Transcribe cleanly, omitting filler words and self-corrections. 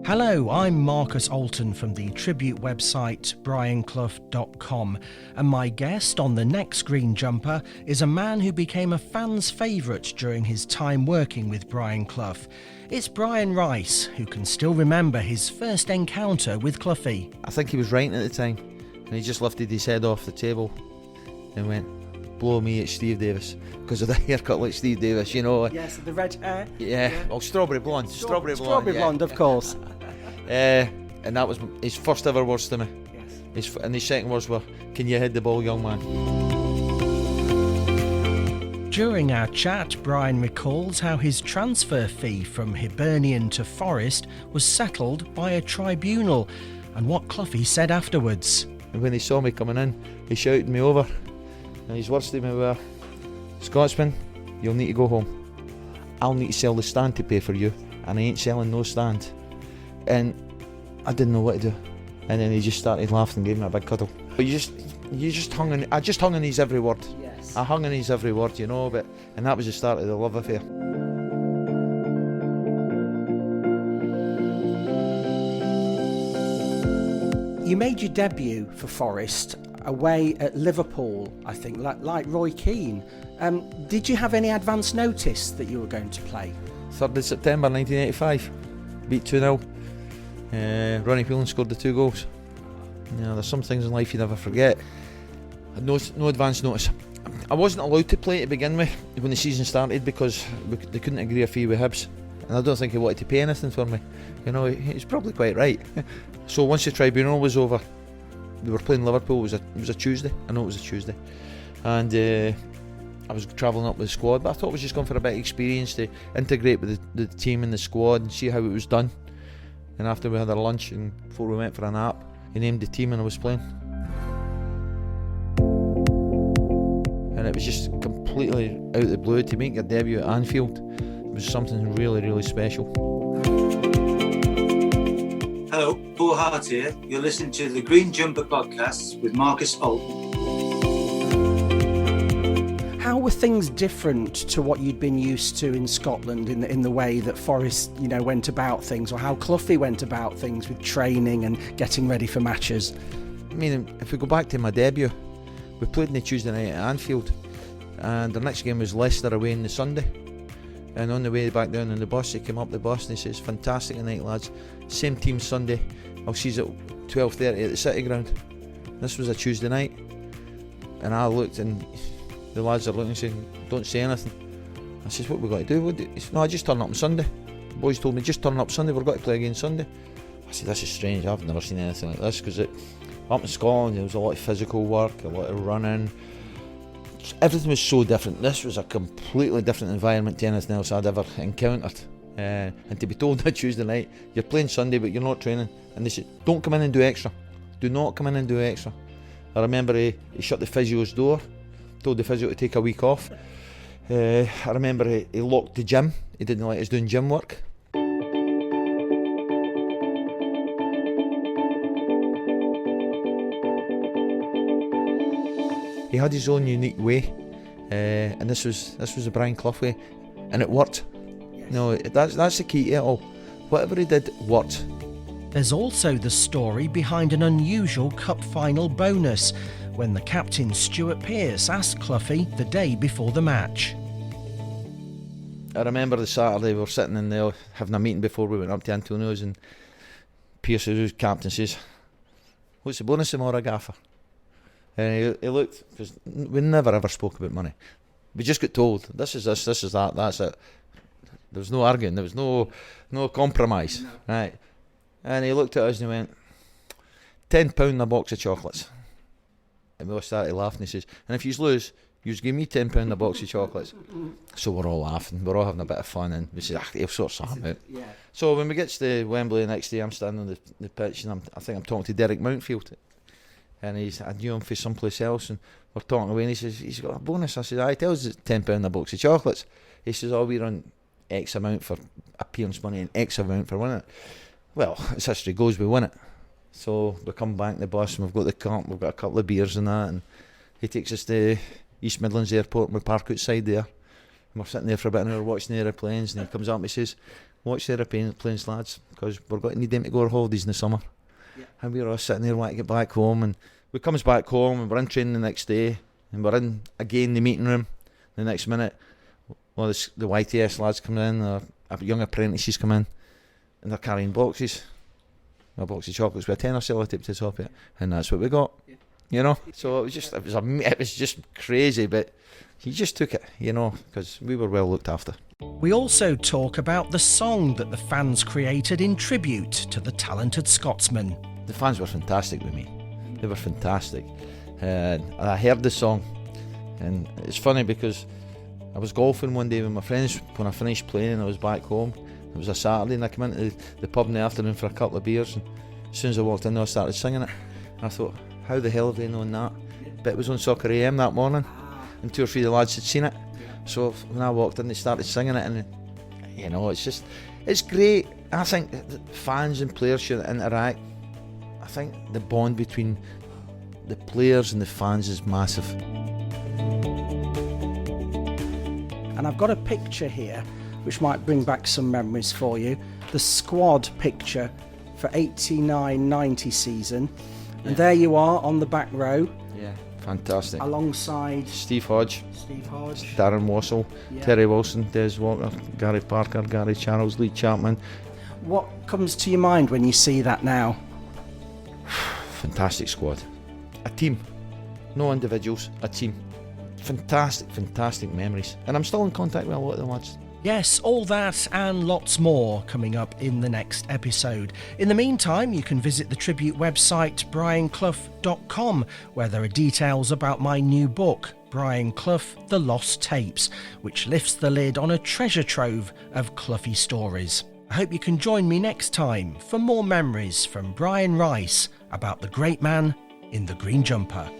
Hello, I'm Marcus Alton from the tribute website brianclough.com, and my guest on the next Green Jumper is a man who became a fan's favourite during his time working with Brian Clough. It's Brian Rice, who can still remember his first encounter with Cloughie. I think he was writing at the time, and he just lifted his head off the table and went, "Blow me at Steve Davis," because of the haircut like Steve Davis, you know. Yes, the red hair. Yeah. Oh, strawberry blonde. Strawberry blonde, of course. And that was his first ever words to me. Yes. And his second words were, "Can you head the ball, young man?" During our chat, Brian recalls how his transfer fee from Hibernian to Forest was settled by a tribunal, and what Cloughie said afterwards. And when he saw me coming in, he shouted me over, and his words to me were, "Scotsman, you'll need to go home. I'll need to sell the stand to pay for you, and I ain't selling no stand." And I didn't know what to do. And then he just started laughing and gave me a big cuddle. But I just hung on his every word. Yes. I hung on his every word, you know, and that was the start of the love affair. You made your debut for Forest away at Liverpool, I think, like Roy Keane. Did you have any advance notice that you were going to play? 3rd of September 1985, beat 2-0. Ronnie Whelan scored the 2 goals. You know, there's some things in life you never forget. I had no advance notice. I wasn't allowed to play to begin with when the season started because they couldn't agree a fee with Hibs, and I don't think he wanted to pay anything for me. You know, he's probably quite right. So once the tribunal was over, we were playing Liverpool. It was a Tuesday. I know it was a Tuesday, and I was travelling up with the squad, but I thought I was just going for a bit of experience to integrate with the team and the squad and see how it was done. And after we had our lunch and before we went for a nap, he named the team and I was playing. And it was just completely out of the blue to make your debut at Anfield. It was something really, really special. Hello, Paul Hart here. You're listening to the Green Jumper podcast with Marcus Alton. How were things different to what you'd been used to in Scotland in the way that Forest, went about things, or how Cloughie went about things with training and getting ready for matches? I mean, if we go back to my debut, we played on the Tuesday night at Anfield, and the next game was Leicester away on the Sunday. And on the way back down on the bus, he came up the bus and he says, "Fantastic tonight, lads. Same team Sunday. I'll see you at 12:30 at the City Ground." This was a Tuesday night, and I looked and the lads are looking and saying, "Don't say anything." I says, "What we got to do?" He said, "No, I just turn up on Sunday." The boys told me, "Just turn up Sunday, we've got to play again Sunday." I said, "This is strange. I've never seen anything like this," because up in Scotland there was a lot of physical work, a lot of running. Everything was so different. This was a completely different environment to anything else I'd ever encountered. And to be told on Tuesday night, "You're playing Sunday but you're not training," and they said, "Don't come in and do extra. Do not come in and do extra." I remember he shut the physio's door, told the physio to take a week off. I remember he locked the gym. He didn't like us doing gym work. He had his own unique way, and this was the Brian Clough way, and it worked. Yes. No, that's the key to it all. Whatever he did worked. There's also the story behind an unusual cup final bonus when the captain Stuart Pearce asked Cloughie the day before the match. I remember the Saturday we were sitting in there having a meeting before we went up to Antonio's, and Pearce, who's captain, says, "What's the bonus tomorrow, gaffer?" And he looked, because we never ever spoke about money. We just got told, this is this is that, that's it. There was no arguing, there was no compromise. No. Right. And he looked at us and he went, £10 a box of chocolates. And we all started laughing. He says, "And if you lose, you give me £10 a box of chocolates." So we're all laughing, we're all having a bit of fun, and we said, he'll sort something out. Yeah. So when we get to Wembley the next day, I'm standing on the pitch, and I think I'm talking to Derek Mountfield. And I knew him from someplace else, and we're talking away, and he says, "He's got a bonus." I said, "I tell us it's £10 a box of chocolates." He says, "Oh, we're on X amount for appearance money and X amount for winning it." Well, as history goes, we win it. So we come back to the bus and we've got the cup, we've got a couple of beers and that, and he takes us to East Midlands Airport and we park outside there. And we're sitting there for about an hour watching the aeroplanes, and he comes up and he says, watch their playing lads, because we're going to need them to go on holidays in the summer. Yeah. And we're all sitting there wanting to get back home, and we comes back home and we're in training the next day, and we're in again the meeting room the next minute. Well, the YTS lads come in, or young apprentices come in, and they're carrying boxes, a box of chocolates with a tenner sellotape to the top of it, and that's what we got. Yeah. You know, so it was just crazy, but he just took it, you know, because we were well looked after. We also talk about the song that the fans created in tribute to the talented Scotsman. The fans were fantastic with me. They were fantastic. And I heard the song, and it's funny because I was golfing one day with my friends when I finished playing, and I was back home. It was a Saturday, and I came into the pub in the afternoon for a couple of beers, and as soon as I walked in there, I started singing it. And I thought, how the hell have they known that? But it was on Soccer AM that morning, and 2 or 3 of the lads had seen it. So when I walked in, they started singing it, and you know, it's great. I think fans and players should interact. I think the bond between the players and the fans is massive. And I've got a picture here which might bring back some memories for you. The squad picture for 89-90 season. And there you are on the back row. Yeah, fantastic. Alongside Steve Hodge, Darren Wassell, yeah. Terry Wilson, Des Walker, Gary Parker, Gary Charles, Lee Chapman. What comes to your mind when you see that now? Fantastic squad. A team. No individuals, a team. Fantastic memories. And I'm still in contact with a lot of the lads. Yes, all that and lots more coming up in the next episode. In the meantime, you can visit the tribute website brianclough.com, where there are details about my new book, Brian Clough, The Lost Tapes, which lifts the lid on a treasure trove of Cloughie stories. I hope you can join me next time for more memories from Brian Rice about the great man in the green jumper.